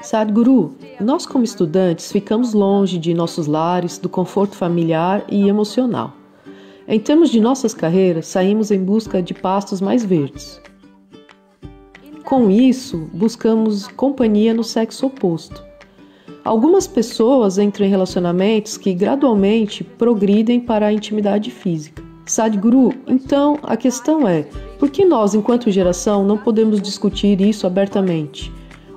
Sadhguru, nós como estudantes ficamos longe de nossos lares, do conforto familiar e emocional. Em termos de nossas carreiras, saímos em busca de pastos mais verdes. Com isso, buscamos companhia no sexo oposto. Algumas pessoas entram em relacionamentos que gradualmente progridem para a intimidade física. Sadhguru, então a questão é, por que nós, enquanto geração, não podemos discutir isso abertamente?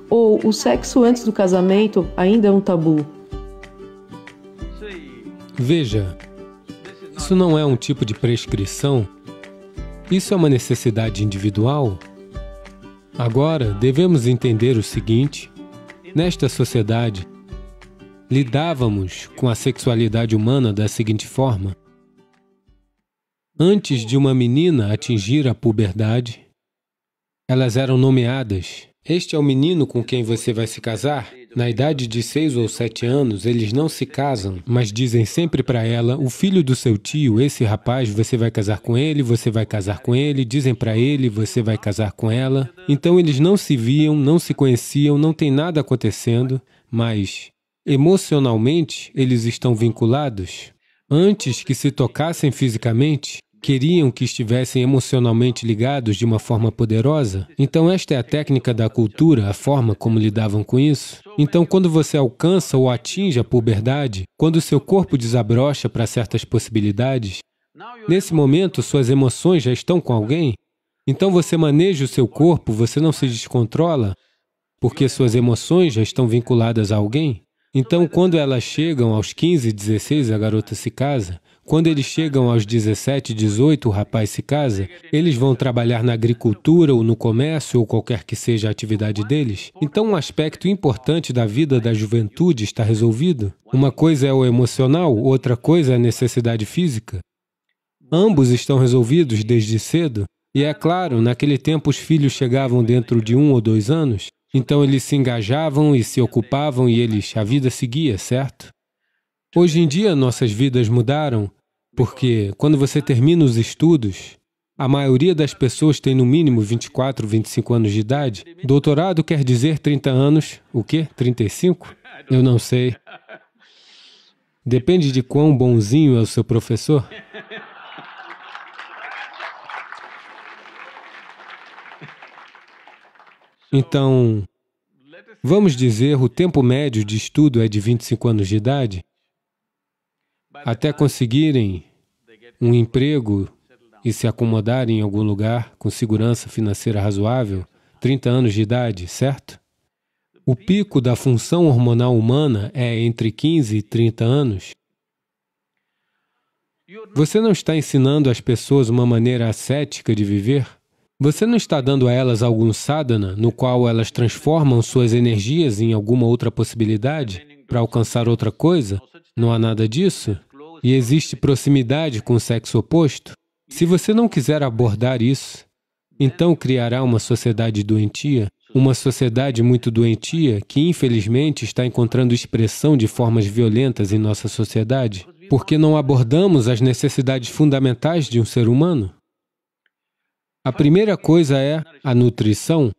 Ou o sexo antes do casamento ainda é um tabu? Veja, isso não é um tipo de prescrição, isso é uma necessidade individual. Agora, devemos entender o seguinte: nesta sociedade, lidávamos com a sexualidade humana da seguinte forma. Antes de uma menina atingir a puberdade, elas eram nomeadas. Este é o menino com quem você vai se casar. Na idade de 6 ou 7 anos, eles não se casam, mas dizem sempre para ela, o filho do seu tio, esse rapaz, você vai casar com ele, você vai casar com ele, dizem para ele, você vai casar com ela. Então eles não se viam, não se conheciam, não tem nada acontecendo, mas emocionalmente eles estão vinculados. Antes que se tocassem fisicamente, queriam que estivessem emocionalmente ligados de uma forma poderosa. Então esta é a técnica da cultura, a forma como lidavam com isso. Então quando você alcança ou atinge a puberdade, quando o seu corpo desabrocha para certas possibilidades, nesse momento suas emoções já estão com alguém, então você maneja o seu corpo, você não se descontrola, porque suas emoções já estão vinculadas a alguém. Então quando elas chegam aos 15, 16, a garota se casa. Quando eles chegam aos 17, 18, o rapaz se casa, eles vão trabalhar na agricultura ou no comércio ou qualquer que seja a atividade deles. Então um aspecto importante da vida da juventude está resolvido. Uma coisa é o emocional, outra coisa é a necessidade física. Ambos estão resolvidos desde cedo. E é claro, naquele tempo os filhos chegavam dentro de 1 ou 2 anos, então eles se engajavam e se ocupavam e a vida seguia, certo? Hoje em dia nossas vidas mudaram, porque quando você termina os estudos, a maioria das pessoas tem no mínimo 24, 25 anos de idade. Doutorado quer dizer 30 anos, o quê? 35? Eu não sei. Depende de quão bonzinho é o seu professor. Então, vamos dizer, o tempo médio de estudo é de 25 anos de idade. Até conseguirem um emprego e se acomodarem em algum lugar com segurança financeira razoável, 30 anos de idade, certo? O pico da função hormonal humana é entre 15 e 30 anos. Você não está ensinando às pessoas uma maneira ascética de viver? Você não está dando a elas algum sadhana no qual elas transformam suas energias em alguma outra possibilidade para alcançar outra coisa? Não há nada disso? E existe proximidade com o sexo oposto? Se você não quiser abordar isso, então criará uma sociedade doentia, uma sociedade muito doentia que, infelizmente, está encontrando expressão de formas violentas em nossa sociedade, porque não abordamos as necessidades fundamentais de um ser humano. A primeira coisa é a nutrição.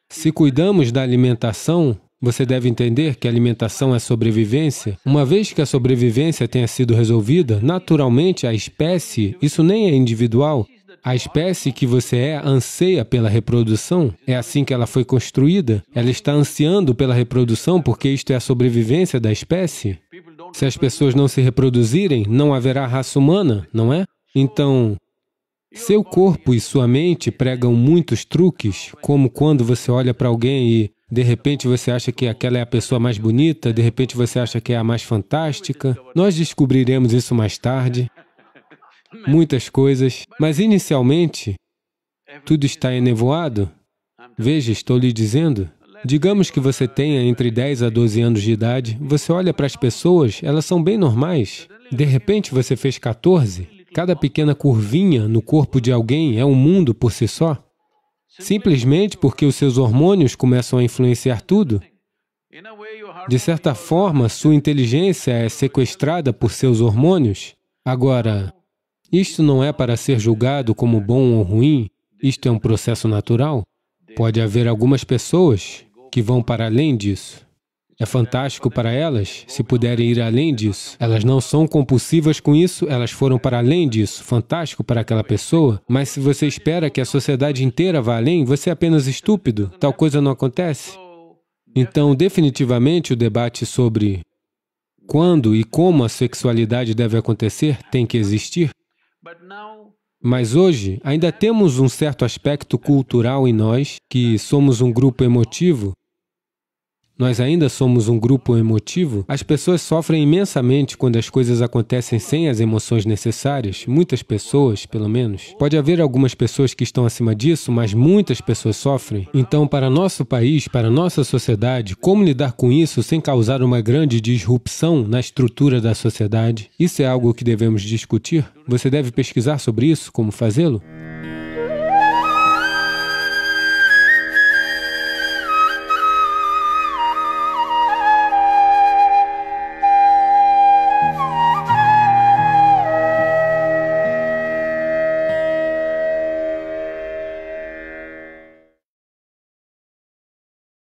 Se cuidamos da alimentação, você deve entender que a alimentação é sobrevivência. Uma vez que a sobrevivência tenha sido resolvida, naturalmente a espécie, isso nem é individual, a espécie que você anseia pela reprodução, é assim que ela foi construída, ela está ansiando pela reprodução porque isto é a sobrevivência da espécie. Se as pessoas não se reproduzirem, não haverá raça humana, não é? Então, seu corpo e sua mente pregam muitos truques, como quando você olha para alguém e de repente você acha que aquela é a pessoa mais bonita, de repente você acha que é a mais fantástica. Nós descobriremos isso mais tarde, muitas coisas, mas inicialmente tudo está enevoado. Veja, estou lhe dizendo, digamos que você tenha entre 10 a 12 anos de idade, você olha para as pessoas, elas são bem normais. De repente você fez 14, cada pequena curvinha no corpo de alguém é um mundo por si só. Simplesmente porque os seus hormônios começam a influenciar tudo. De certa forma, sua inteligência é sequestrada por seus hormônios. Agora, isto não é para ser julgado como bom ou ruim, isto é um processo natural. Pode haver algumas pessoas que vão para além disso. É fantástico para elas, se puderem ir além disso. Elas não são compulsivas com isso, elas foram para além disso. Fantástico para aquela pessoa, mas se você espera que a sociedade inteira vá além, você é apenas estúpido. Tal coisa não acontece. Então, definitivamente, o debate sobre quando e como a sexualidade deve acontecer tem que existir. Mas hoje, ainda temos um certo aspecto cultural em nós, que somos um grupo emotivo. Nós ainda somos um grupo emotivo. As pessoas sofrem imensamente quando as coisas acontecem sem as emoções necessárias. Muitas pessoas, pelo menos. Pode haver algumas pessoas que estão acima disso, mas muitas pessoas sofrem. Então, para nosso país, para nossa sociedade, como lidar com isso sem causar uma grande disrupção na estrutura da sociedade? Isso é algo que devemos discutir. Você deve pesquisar sobre isso, como fazê-lo?